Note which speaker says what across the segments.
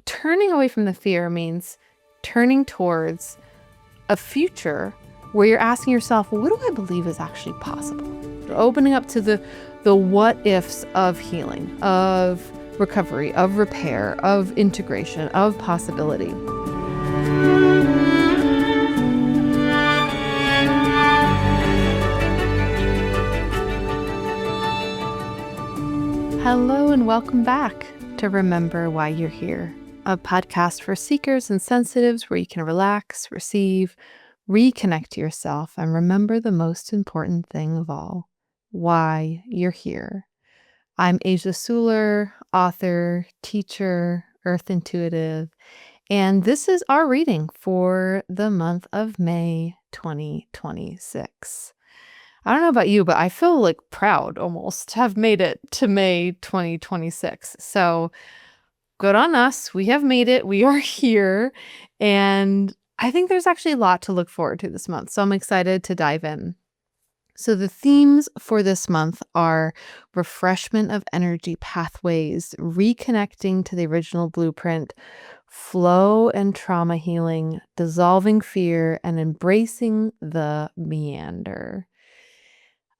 Speaker 1: turning away from the fear means turning towards a future where you're asking yourself, well, what do I believe is actually possible? Opening up to the what ifs of healing, of recovery, of repair, of integration, of possibility. Hello and welcome back to Remember Why You're Here, a podcast for seekers and sensitives where you can relax, receive, reconnect to yourself, and remember the most important thing of all, why you're here. I'm Asia Suler, author, teacher, earth intuitive, and this is our reading for the month of May 2026. I don't know about you, but I feel like proud almost to have made it to May 2026. So good on us. We have made it. We are here. And I think there's actually a lot to look forward to this month. So I'm excited to dive in. So the themes for this month are refreshment of energy pathways, reconnecting to the original blueprint, flow and trauma healing, dissolving fear, and embracing the meander.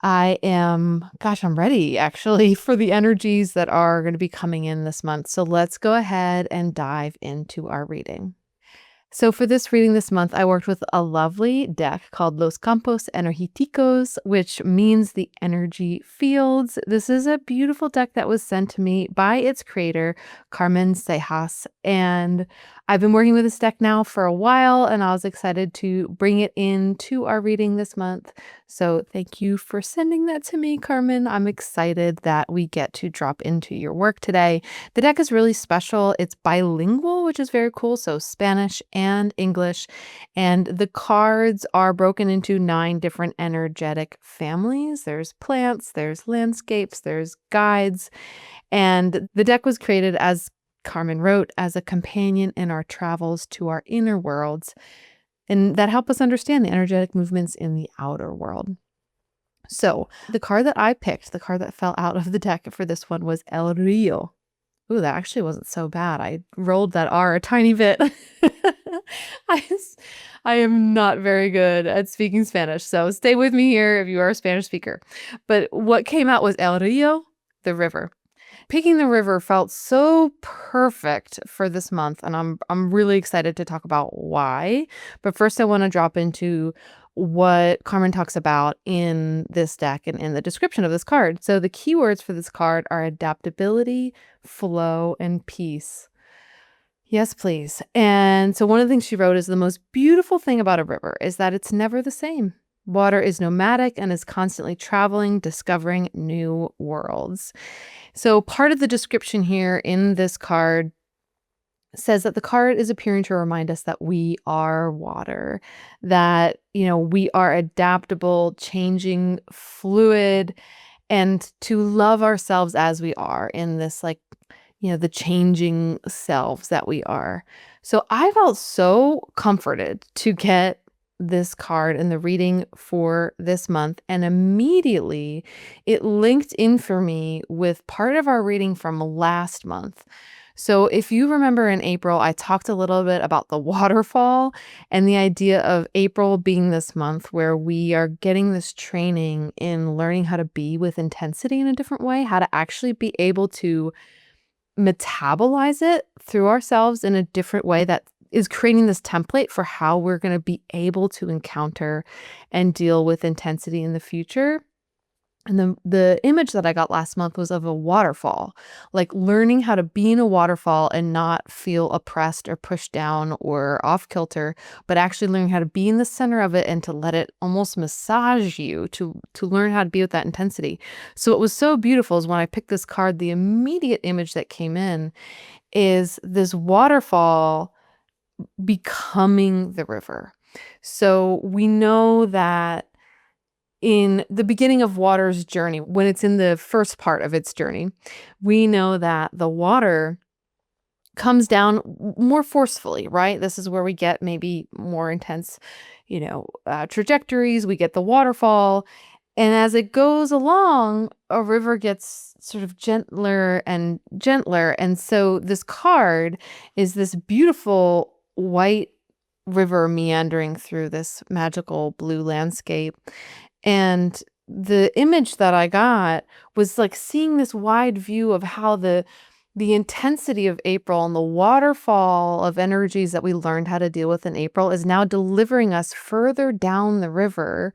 Speaker 1: I'm ready actually for the energies that are going to be coming in this month. So let's go ahead and dive into our reading. So for this reading this month, I worked with a lovely deck called Los Campos Energéticos, which means the energy fields. This is a beautiful deck that was sent to me by its creator, Carmen Sejas. And I've been working with this deck now for a while, and I was excited to bring it into our reading this month. So thank you for sending that to me, Carmen. I'm excited that we get to drop into your work today. The deck is really special. It's bilingual, which is very cool. So Spanish and English. And the cards are broken into 9 different energetic families. There's plants, there's landscapes, there's guides. And the deck was created, as Carmen wrote, as a companion in our travels to our inner worlds, and that help us understand the energetic movements in the outer world. So the card that I picked, the card that fell out of the deck for this one, was El Rio. Ooh, that actually wasn't so bad. I rolled that R a tiny bit. I am not very good at speaking Spanish, so stay with me here if you are a Spanish speaker. But what came out was El Rio, the river. Picking the river felt so perfect for this month, and I'm really excited to talk about why. But first, I want to drop into what Carmen talks about in this deck and in the description of this card. So the keywords for this card are adaptability, flow, and peace. Yes, please. And so one of the things she wrote is the most beautiful thing about a river is that it's never the same. Water is nomadic and is constantly traveling, discovering new worlds. So part of the description here in this card says that the card is appearing to remind us that we are water, that, we are adaptable, changing, fluid, and to love ourselves as we are in this, the changing selves that we are. So I felt so comforted to get this card in the reading for this month, and immediately it linked in for me with part of our reading from last month. So if you remember in April, I talked a little bit about the waterfall and the idea of April being this month where we are getting this training in learning how to be with intensity in a different way, how to actually be able to metabolize it through ourselves in a different way that is creating this template for how we're going to be able to encounter and deal with intensity in the future. And the image that I got last month was of a waterfall, like learning how to be in a waterfall and not feel oppressed or pushed down or off kilter, but actually learning how to be in the center of it and to let it almost massage you to learn how to be with that intensity. So what was so beautiful is when I picked this card, the immediate image that came in is this waterfall becoming the river. So we know that in the beginning of water's journey, when it's in the first part of its journey, we know that the water comes down more forcefully, right? This is where we get maybe more intense, trajectories. We get the waterfall. And as it goes along, a river gets sort of gentler and gentler. And so this card is this beautiful white river meandering through this magical blue landscape. And the image that I got was like seeing this wide view of how the intensity of April and the waterfall of energies that we learned how to deal with in April is now delivering us further down the river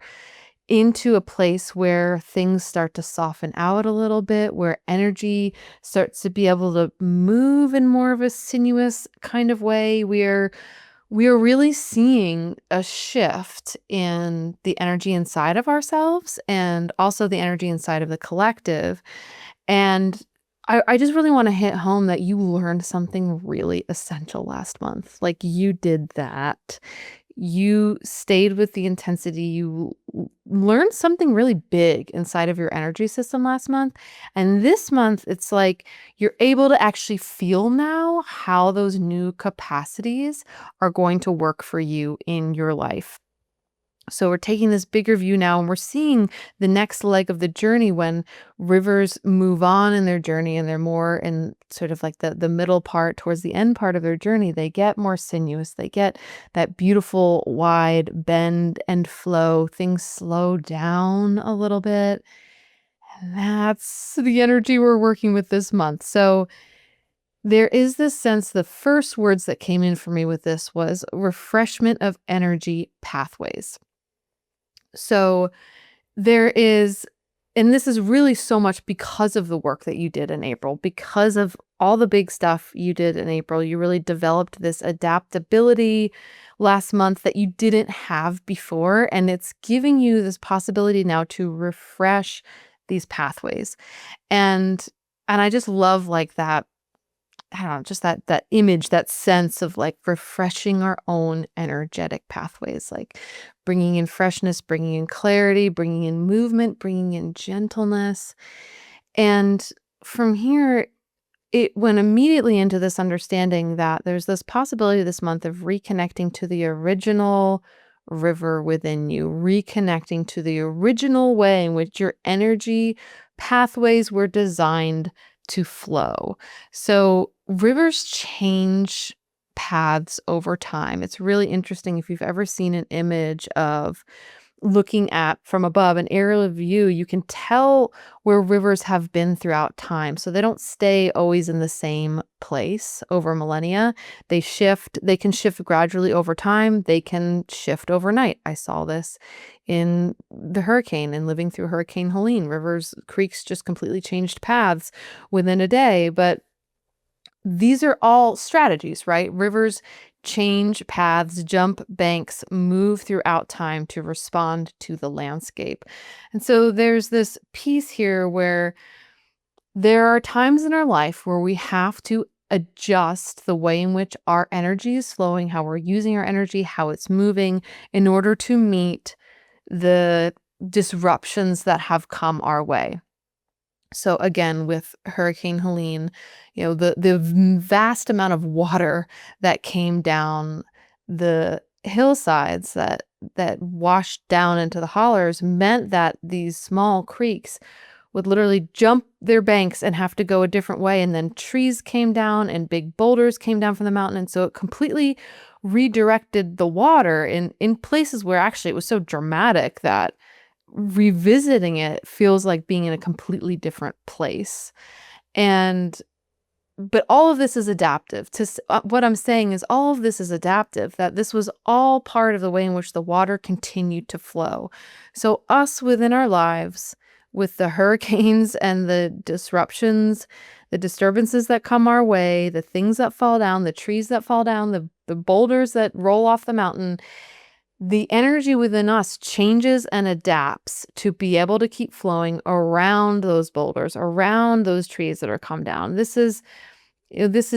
Speaker 1: into a place where things start to soften out a little bit, where energy starts to be able to move in more of a sinuous kind of way. We are really seeing a shift in the energy inside of ourselves and also the energy inside of the collective. And I just really want to hit home that you learned something really essential last month. Like you did that. You stayed with the intensity. You learned something really big inside of your energy system last month. And this month, it's like you're able to actually feel now how those new capacities are going to work for you in your life. So we're taking this bigger view now and we're seeing the next leg of the journey when rivers move on in their journey and they're more in sort of like the middle part towards the end part of their journey. They get more sinuous. They get that beautiful wide bend and flow. Things slow down a little bit. And that's the energy we're working with this month. So there is this sense, the first words that came in for me with this was refreshment of energy pathways. So there is, and this is really so much because of the work that you did in April, because of all the big stuff you did in April. You really developed this adaptability last month that you didn't have before. And it's giving you this possibility now to refresh these pathways. And I just love like that. I don't know, just that image, that sense of like refreshing our own energetic pathways, like bringing in freshness, bringing in clarity, bringing in movement, bringing in gentleness. And from here, it went immediately into this understanding that there's this possibility this month of reconnecting to the original river within you, reconnecting to the original way in which your energy pathways were designed to flow. So rivers change paths over time. It's really interesting if you've ever seen an image of looking at from above an aerial view, you can tell where rivers have been throughout time. So they don't stay always in the same place over millennia. They shift, they can shift gradually over time. They can shift overnight. I saw this in the hurricane and living through Hurricane Helene. Rivers, creeks just completely changed paths within a day. But these are all strategies, right? Rivers change paths, jump banks, move throughout time to respond to the landscape. And so there's this piece here where there are times in our life where we have to adjust the way in which our energy is flowing, how we're using our energy, how it's moving in order to meet the disruptions that have come our way. So again, with Hurricane Helene, the vast amount of water that came down the hillsides that washed down into the hollers meant that these small creeks would literally jump their banks and have to go a different way. And then trees came down and big boulders came down from the mountain. And so it completely redirected the water in places where actually it was so dramatic that revisiting it feels like being in a completely different place. But all of this is adaptive. What I'm saying is all of this is adaptive, that this was all part of the way in which the water continued to flow. So us within our lives, with the hurricanes and the disruptions, the disturbances that come our way, the things that fall down, the trees that fall down, the boulders that roll off the mountain, the energy within us changes and adapts to be able to keep flowing around those boulders, around those trees that are come down. This is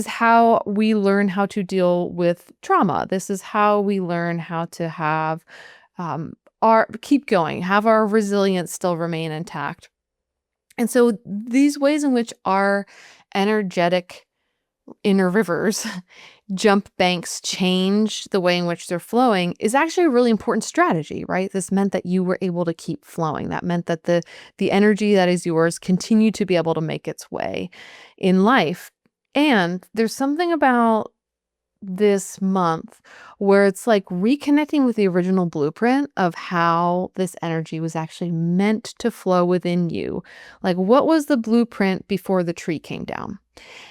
Speaker 1: how we learn how to deal with trauma. This is how we learn how to have keep going, have our resilience still remain intact. And so these ways in which our energetic inner rivers, jump banks change the way in which they're flowing is actually a really important strategy, right? This meant that you were able to keep flowing. That meant that the energy that is yours continued to be able to make its way in life. And there's something about this month where it's like reconnecting with the original blueprint of how this energy was actually meant to flow within you. Like, what was the blueprint before the tree came down?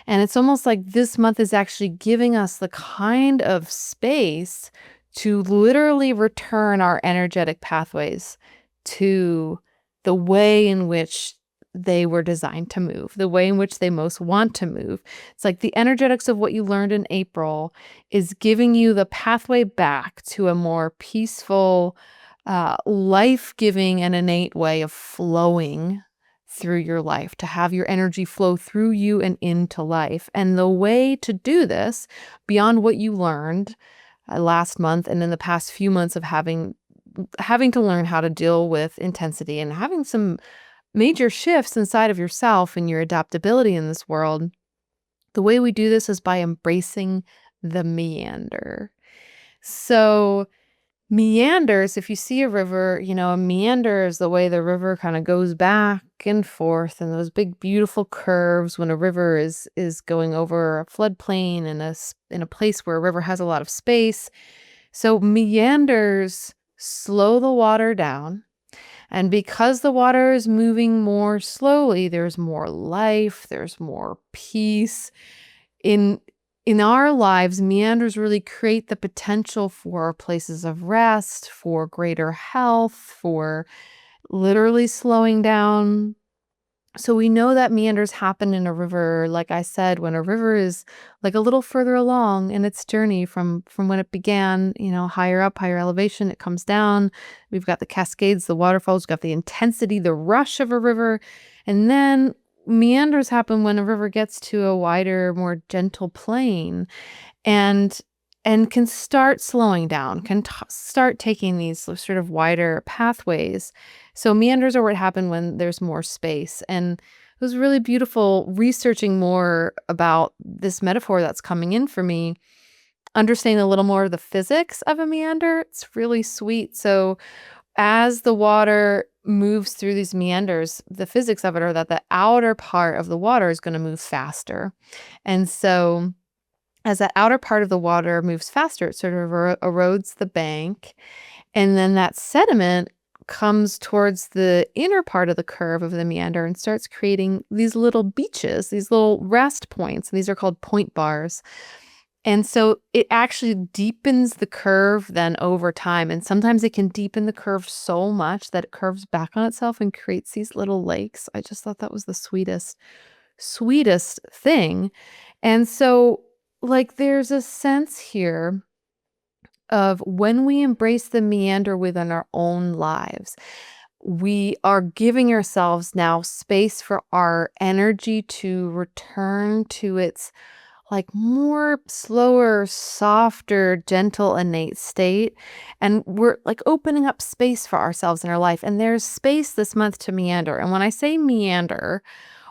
Speaker 1: And it's almost like this month is actually giving us the kind of space to literally return our energetic pathways to the way in which they were designed to move, the way in which they most want to move. It's like the energetics of what you learned in April is giving you the pathway back to a more peaceful, life-giving and innate way of flowing through your life, to have your energy flow through you and into life. And the way to do this, beyond what you learned last month and in the past few months of having to learn how to deal with intensity and having some major shifts inside of yourself and your adaptability in this world, the way we do this is by embracing the meander. So meanders, if you see a river, a meander is the way the river kind of goes back and forth and those big beautiful curves when a river is going over a floodplain in a place where a river has a lot of space. So meanders slow the water down. And because the water is moving more slowly, there's more life, there's more peace. In our lives, meanders really create the potential for places of rest, for greater health, for literally slowing down. So we know that meanders happen in a river, like I said, when a river is like a little further along in its journey from when it began, higher up, higher elevation, it comes down. We've got the cascades, the waterfalls, we've got the intensity, the rush of a river. And then meanders happen when a river gets to a wider, more gentle plain and can start slowing down, can start taking these sort of wider pathways. So meanders are what happen when there's more space. And it was really beautiful researching more about this metaphor that's coming in for me, understanding a little more of the physics of a meander. It's really sweet. So as the water moves through these meanders, the physics of it are that the outer part of the water is going to move faster. And so as that outer part of the water moves faster, it sort of erodes the bank. And then that sediment comes towards the inner part of the curve of the meander and starts creating these little beaches, these little rest points. And these are called point bars. And so it actually deepens the curve then over time. And sometimes it can deepen the curve so much that it curves back on itself and creates these little lakes. I just thought that was the sweetest thing. And so there's a sense here of when we embrace the meander within our own lives, we are giving ourselves now space for our energy to return to its more slower, softer, gentle, innate state. And we're opening up space for ourselves in our life. And there's space this month to meander. And when I say meander,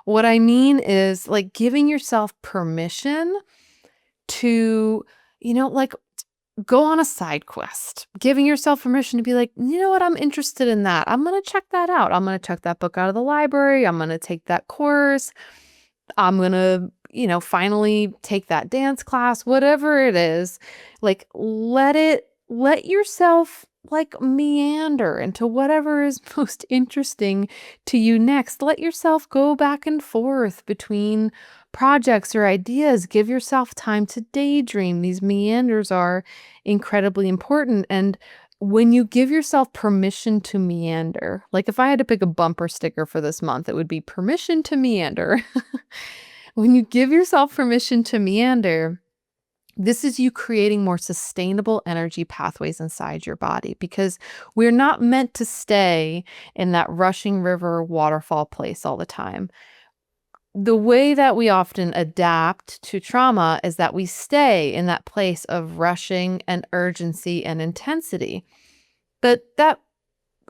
Speaker 1: what I mean is giving yourself permission to, go on a side quest, giving yourself permission to be like, you know what, I'm interested in that. I'm going to check that out. I'm going to check that book out of the library. I'm going to take that course. I'm going to, finally take that dance class, whatever it is. Let yourself meander into whatever is most interesting to you next. Let yourself go back and forth between projects or ideas. Give yourself time to daydream. These meanders are incredibly important. And when you give yourself permission to meander, if I had to pick a bumper sticker for this month, it would be permission to meander. When you give yourself permission to meander, this is you creating more sustainable energy pathways inside your body, because we're not meant to stay in that rushing river waterfall place all the time. The way that we often adapt to trauma is that we stay in that place of rushing and urgency and intensity. But that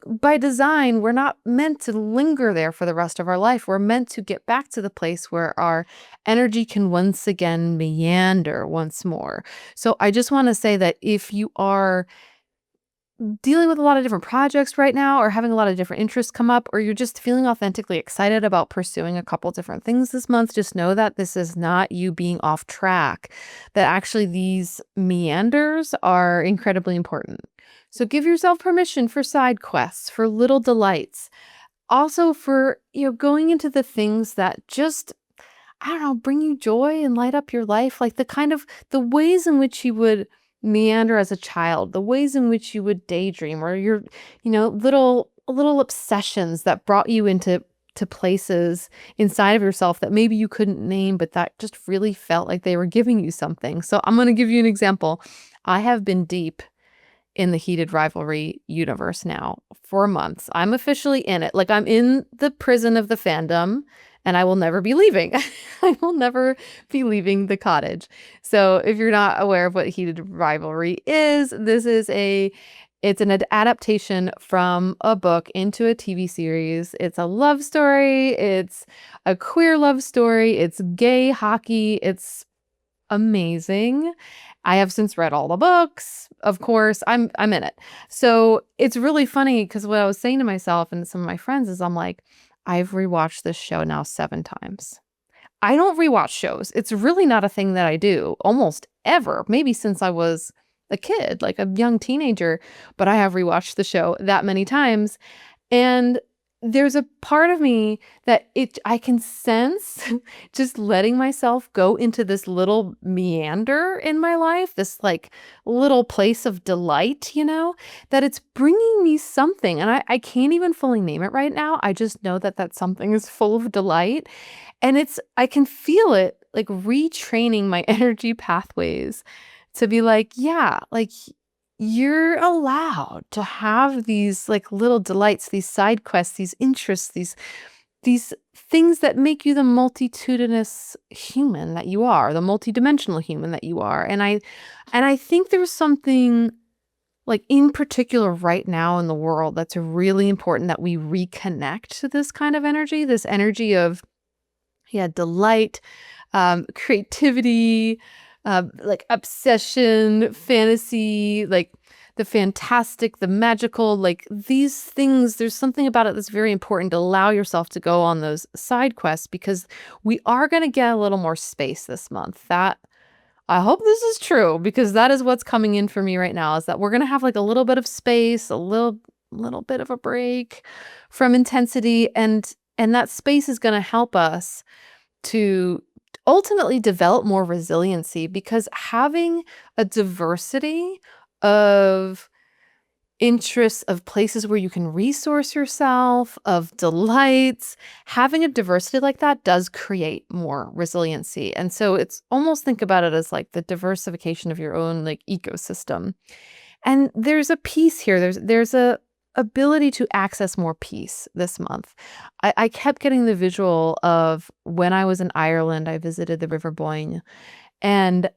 Speaker 1: by design, we're not meant to linger there for the rest of our life. We're meant to get back to the place where our energy can once again meander once more. So I just want to say that if you are dealing with a lot of different projects right now or having a lot of different interests come up, or you're just feeling authentically excited about pursuing a couple different things this month, just know that this is not you being off track, that actually these meanders are incredibly important. So give yourself permission for side quests, for little delights, also for, going into the things that just, I don't know, bring you joy and light up your life, like the ways in which you would meander as a child, the ways in which you would daydream, or your, little obsessions that brought you into places inside of yourself that maybe you couldn't name, but that just really felt like they were giving you something. So I'm going to give you an example. I have been deep in the heated rivalry universe now for months. I'm officially in it. Like, I'm in the prison of the fandom, and I will never be leaving. I will never be leaving the cottage. So if you're not aware of what heated rivalry is, it's an adaptation from a book into a TV series. It's a love story. It's a queer love story. It's gay hockey. It's amazing. I have since read all the books. Of course, I'm in it. So it's really funny because what I was saying to myself and some of my friends is I'm like, I've rewatched this show now 7 times. I don't rewatch shows. It's really not a thing that I do almost ever. Maybe since I was a kid, like a young teenager, but I have rewatched the show that many times. And there's a part of me that I can sense just letting myself go into this little meander in my life, this like little place of delight, that it's bringing me something. And I can't even fully name it right now. I just know that that something is full of delight. And I can feel it like retraining my energy pathways to be like, yeah, like you're allowed to have these like little delights, these side quests, these interests, these things that make you the multitudinous human that you are, the multidimensional human that you are. And I think there's something like in particular right now in the world that's really important that we reconnect to this kind of energy, this energy of delight, creativity, like obsession, fantasy, like the fantastic, the magical, like these things. There's something about it that's very important to allow yourself to go on those side quests because we are going to get a little more space this month. That I hope this is true because that is what's coming in for me right now, is that we're going to have like a little bit of space, a little bit of a break from intensity, and that space is going to help us to ultimately develop more resiliency, because having a diversity of interests, of places where you can resource yourself, of delights, having a diversity like that does create more resiliency. And so it's almost, think about it as like the diversification of your own like ecosystem. And there's a piece here. There's a ability to access more peace this month. I kept getting the visual of when I was in Ireland, I visited the River Boyne, and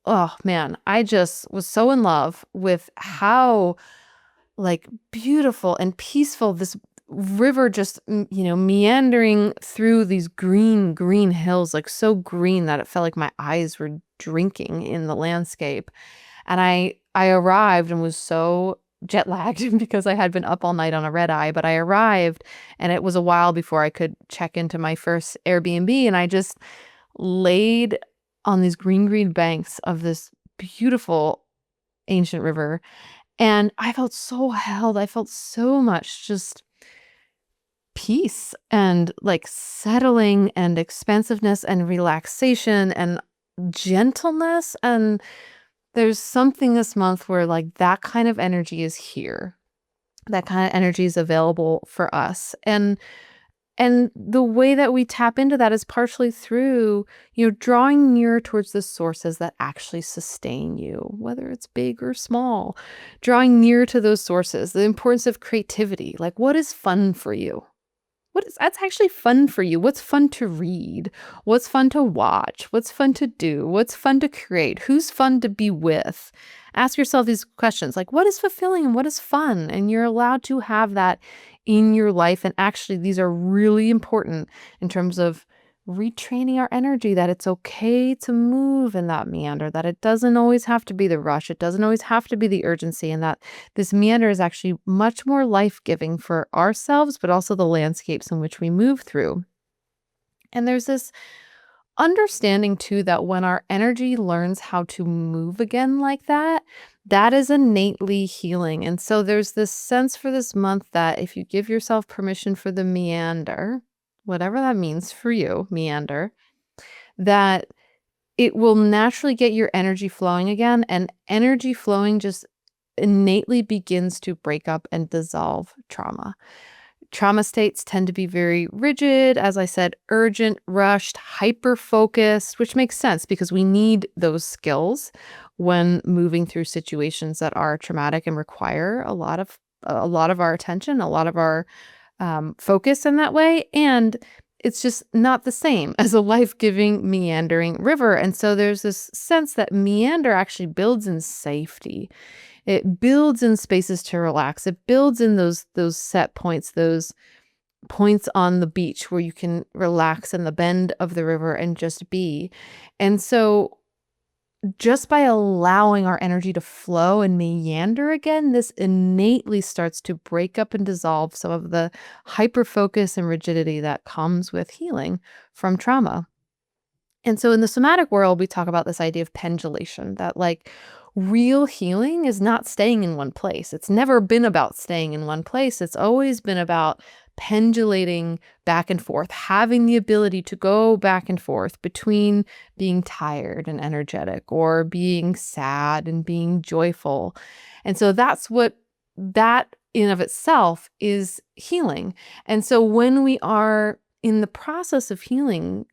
Speaker 1: oh man, I just was so in love with how like beautiful and peaceful this river just, meandering through these green hills, like so green that it felt like my eyes were drinking in the landscape. And I arrived and was so jet lagged because I had been up all night on a red eye, but I arrived and it was a while before I could check into my first Airbnb, and I just laid on these green banks of this beautiful ancient river, and I felt so held. I felt so much just peace and like settling and expansiveness and relaxation and gentleness. And there's something this month where like that kind of energy is here. That kind of energy is available for us. And the way that we tap into that is partially through, drawing near towards the sources that actually sustain you, whether it's big or small. Drawing near to those sources, the importance of creativity, like what is fun for you? that's actually fun for you? What's fun to read? What's fun to watch? What's fun to do? What's fun to create? Who's fun to be with? Ask yourself these questions like, what is fulfilling and what is fun? And you're allowed to have that in your life. And actually, these are really important in terms of retraining our energy, that it's okay to move in that meander, that it doesn't always have to be the rush, it doesn't always have to be the urgency, and that this meander is actually much more life-giving for ourselves, but also the landscapes in which we move through. And there's this understanding too that when our energy learns how to move again like that, that is innately healing. And so there's this sense for this month that if you give yourself permission for the meander, whatever that means for you, meander, that it will naturally get your energy flowing again. And energy flowing just innately begins to break up and dissolve trauma. Trauma states tend to be very rigid, as I said, urgent, rushed, hyper focused, which makes sense because we need those skills when moving through situations that are traumatic and require a lot of our attention, a lot of our focus in that way. And it's just not the same as a life-giving meandering river. And so there's this sense that meander actually builds in safety. It builds in spaces to relax. It builds in those set points, those points on the beach where you can relax in the bend of the river and just be. And so just by allowing our energy to flow and meander again, this innately starts to break up and dissolve some of the hyper focus and rigidity that comes with healing from trauma. And so in the somatic world, we talk about this idea of pendulation, that like real healing is not staying in one place. It's never been about staying in one place. It's always been about pendulating back and forth, having the ability to go back and forth between being tired and energetic or being sad and being joyful. And so that's what that in of itself is healing. And so when we are in the process of healing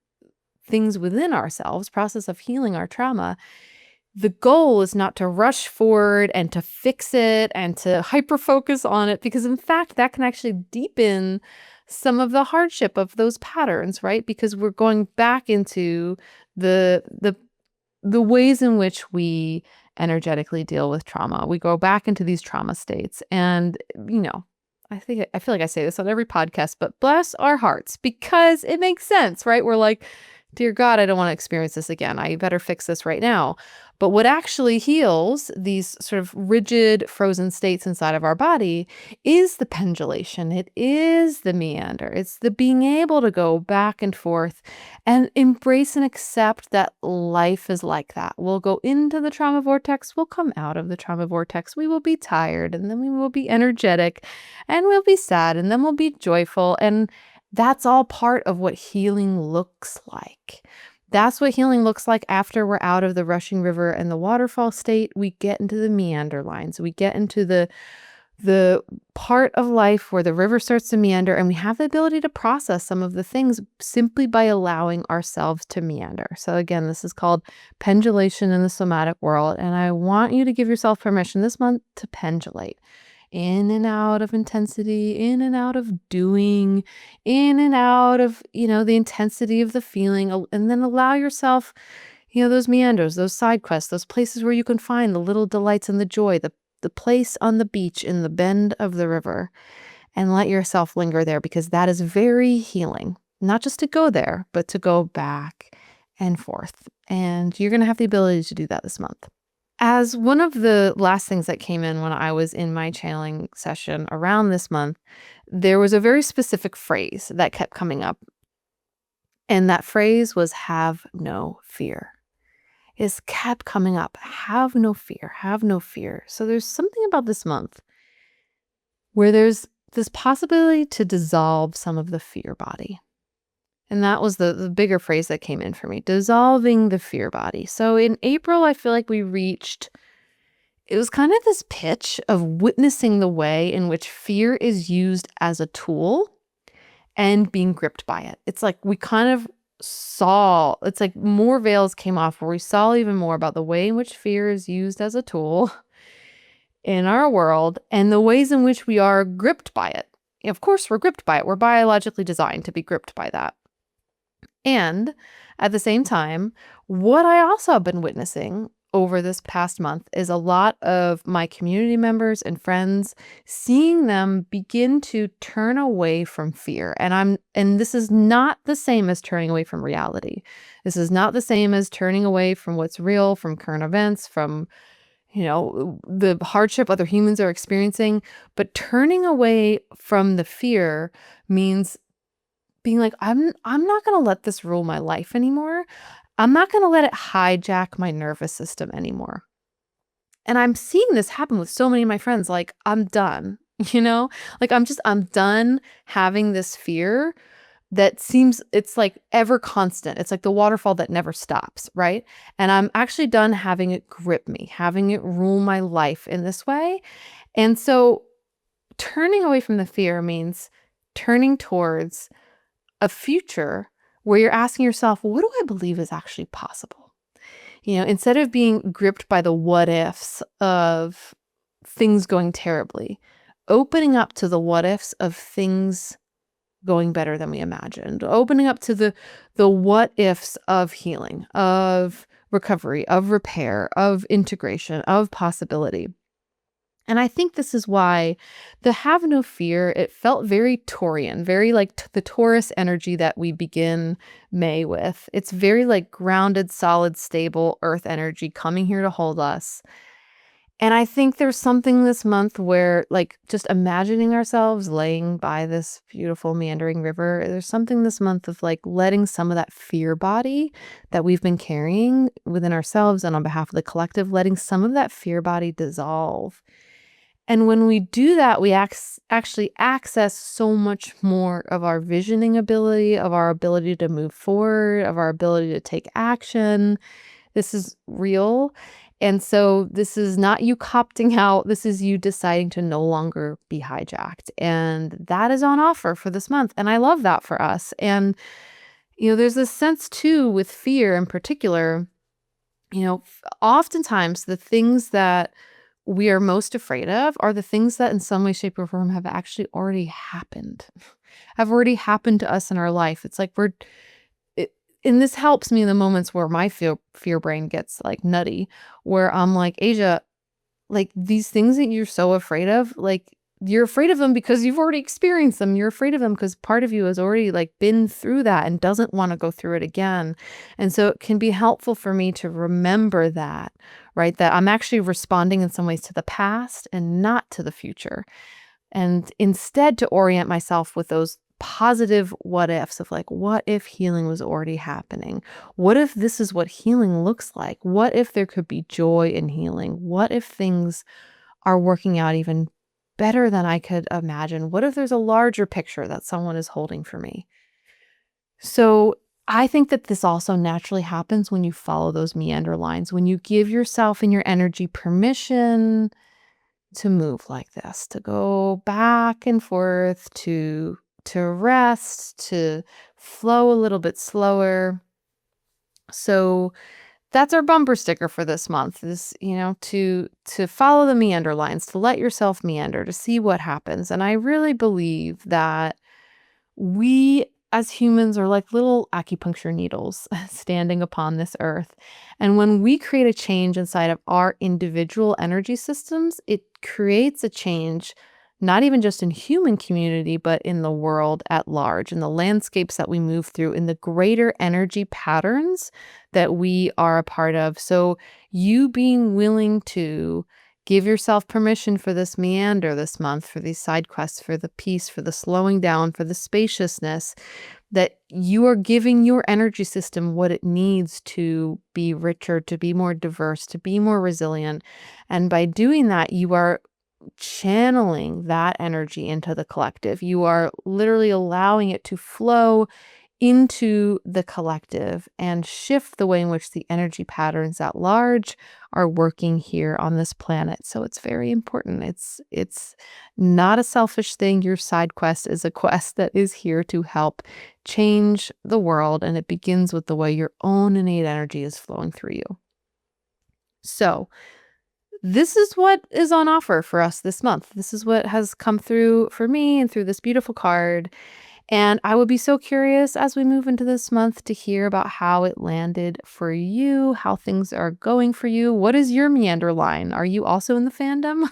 Speaker 1: things within ourselves, process of healing our trauma, the goal is not to rush forward and to fix it and to hyper focus on it, because in fact, that can actually deepen some of the hardship of those patterns, right? Because we're going back into the ways in which we energetically deal with trauma. We go back into these trauma states. And, I feel like I say this on every podcast, but bless our hearts because it makes sense, right? We're like, dear God, I don't want to experience this again. I better fix this right now. But what actually heals these sort of rigid, frozen states inside of our body is the pendulation. It is the meander. It's the being able to go back and forth and embrace and accept that life is like that. We'll go into the trauma vortex. We'll come out of the trauma vortex. We will be tired, and then we will be energetic, and we'll be sad, and then we'll be joyful. And that's all part of what healing looks like. That's what healing looks like after we're out of the rushing river and the waterfall state. We get into the meander lines. We get into the part of life where the river starts to meander, and we have the ability to process some of the things simply by allowing ourselves to meander. So again, this is called pendulation in the somatic world, and I want you to give yourself permission this month to pendulate. In and out of intensity, in and out of doing, in and out of, the intensity of the feeling, and then allow yourself, those meanders, those side quests, those places where you can find the little delights and the joy, the place on the beach in the bend of the river, and let yourself linger there because that is very healing. Not just to go there, but to go back and forth. And you're going to have the ability to do that this month. As one of the last things that came in when I was in my channeling session around this month, there was a very specific phrase that kept coming up. And that phrase was have no fear. It kept coming up. Have no fear. Have no fear. So there's something about this month where there's this possibility to dissolve some of the fear body. And that was the bigger phrase that came in for me, dissolving the fear body. So in April, I feel like it was kind of this pitch of witnessing the way in which fear is used as a tool and being gripped by it. It's like we kind of it's like more veils came off where we saw even more about the way in which fear is used as a tool in our world and the ways in which we are gripped by it. of course, we're gripped by it. We're biologically designed to be gripped by that. And at the same time, what I also have been witnessing over this past month is a lot of my community members and friends, seeing them begin to turn away from fear. And this is not the same as turning away from reality. This is not the same as turning away from what's real, from current events, from the hardship other humans are experiencing. But turning away from the fear means being like, I'm not going to let this rule my life anymore. I'm not going to let it hijack my nervous system anymore. And I'm seeing this happen with so many of my friends. Like, I'm done, like I'm done having this fear that seems, it's like ever constant. It's like the waterfall that never stops, right? And I'm actually done having it grip me, having it rule my life in this way. And so turning away from the fear means turning towards a future where you're asking yourself, well, what do I believe is actually possible? Instead of being gripped by the what ifs of things going terribly, opening up to the what ifs of things going better than we imagined, opening up to the what ifs of healing, of recovery, of repair, of integration, of possibility. And I think this is why the have no fear, it felt very Taurian, very like the Taurus energy that we begin May with. It's very like grounded, solid, stable earth energy coming here to hold us. And I think there's something this month where, like, just imagining ourselves laying by this beautiful meandering river, there's something this month of like letting some of that fear body that we've been carrying within ourselves and on behalf of the collective, letting some of that fear body dissolve. And when we do that, we actually access so much more of our visioning ability, of our ability to move forward, of our ability to take action. This is real. And so this is not you opting out. This is you deciding to no longer be hijacked. And that is on offer for this month. And I love that for us. And, there's this sense too with fear in particular, oftentimes the things that we are most afraid of are the things that in some way, shape, or form have actually already happened, have already happened to us in our life. It's like and this helps me in the moments where my fear brain gets like nutty, where I'm like, Asia, like these things that you're so afraid of, like you're afraid of them because you've already experienced them. You're afraid of them because part of you has already like been through that and doesn't want to go through it again. And so it can be helpful for me to remember that, right? That I'm actually responding in some ways to the past and not to the future. And instead to orient myself with those positive what ifs of like, what if healing was already happening? What if this is what healing looks like? What if there could be joy in healing? What if things are working out even better than I could imagine? What if there's a larger picture that someone is holding for me? So I think that this also naturally happens when you follow those meander lines, when you give yourself and your energy permission to move like this, to go back and forth, to rest, to flow a little bit slower. So that's our bumper sticker for this month is, to follow the meander lines, to let yourself meander, to see what happens. And I really believe that we as humans are like little acupuncture needles standing upon this earth. And when we create a change inside of our individual energy systems, it creates a change, not even just in human community, but in the world at large, in the landscapes that we move through, in the greater energy patterns that we are a part of. So you being willing to give yourself permission for this meander this month, for these side quests, for the peace, for the slowing down, for the spaciousness, that you are giving your energy system what it needs to be richer, to be more diverse, to be more resilient. And by doing that, you are channeling that energy into the collective. You are literally allowing it to flow into the collective and shift the way in which the energy patterns at large are working here on this planet. So it's very important. It's not a selfish thing. Your side quest is a quest that is here to help change the world, and it begins with the way your own innate energy is flowing through you. So this is what is on offer for us this month. This is what has come through for me and through this beautiful card. And I would be so curious as we move into this month to hear about how it landed for you, how things are going for you. What is your meander line? Are you also in the fandom?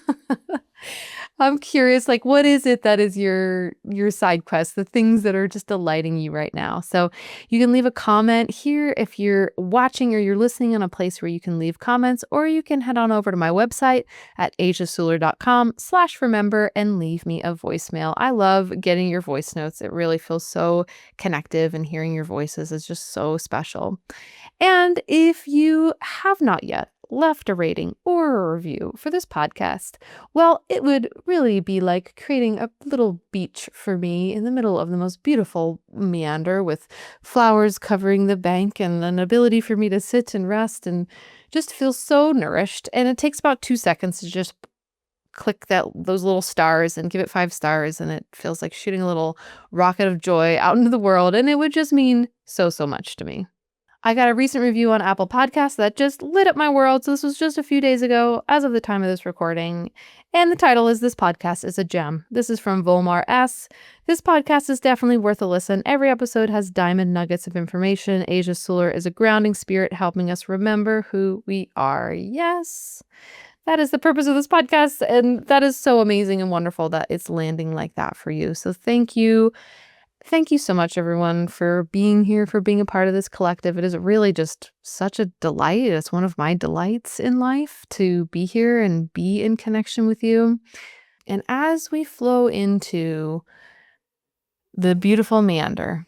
Speaker 1: I'm curious, like, what is it that is your side quest, the things that are just delighting you right now? So you can leave a comment here if you're watching or you're listening in a place where you can leave comments, or you can head on over to my website at asiasuler.com/remember and leave me a voicemail. I love getting your voice notes. It really feels so connective, and hearing your voices is just so special. And if you have not yet left a rating or a review for this podcast, well, it would really be like creating a little beach for me in the middle of the most beautiful meander with flowers covering the bank and an ability for me to sit and rest and just feel so nourished. And it takes about 2 seconds to just click those little stars and give it 5 stars, and it feels like shooting a little rocket of joy out into the world, and it would just mean so, so much to me. I got a recent review on Apple Podcasts that just lit up my world. So this was just a few days ago, as of the time of this recording. And the title is "This Podcast is a Gem." This is from Volmar S. "This podcast is definitely worth a listen. Every episode has diamond nuggets of information. Asia Suler is a grounding spirit, helping us remember who we are." Yes, that is the purpose of this podcast. And that is so amazing and wonderful that it's landing like that for you. So thank you. Thank you so much, everyone, for being here, for being a part of this collective. It is really just such a delight. It's one of my delights in life to be here and be in connection with you. And as we flow into the beautiful meander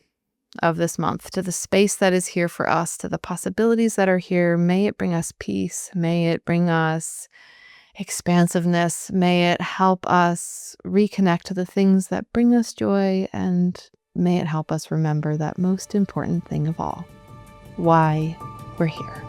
Speaker 1: of this month, to the space that is here for us, to the possibilities that are here, may it bring us peace. May it bring us expansiveness. May it help us reconnect to the things that bring us joy, and may it help us remember that most important thing of all, why we're here.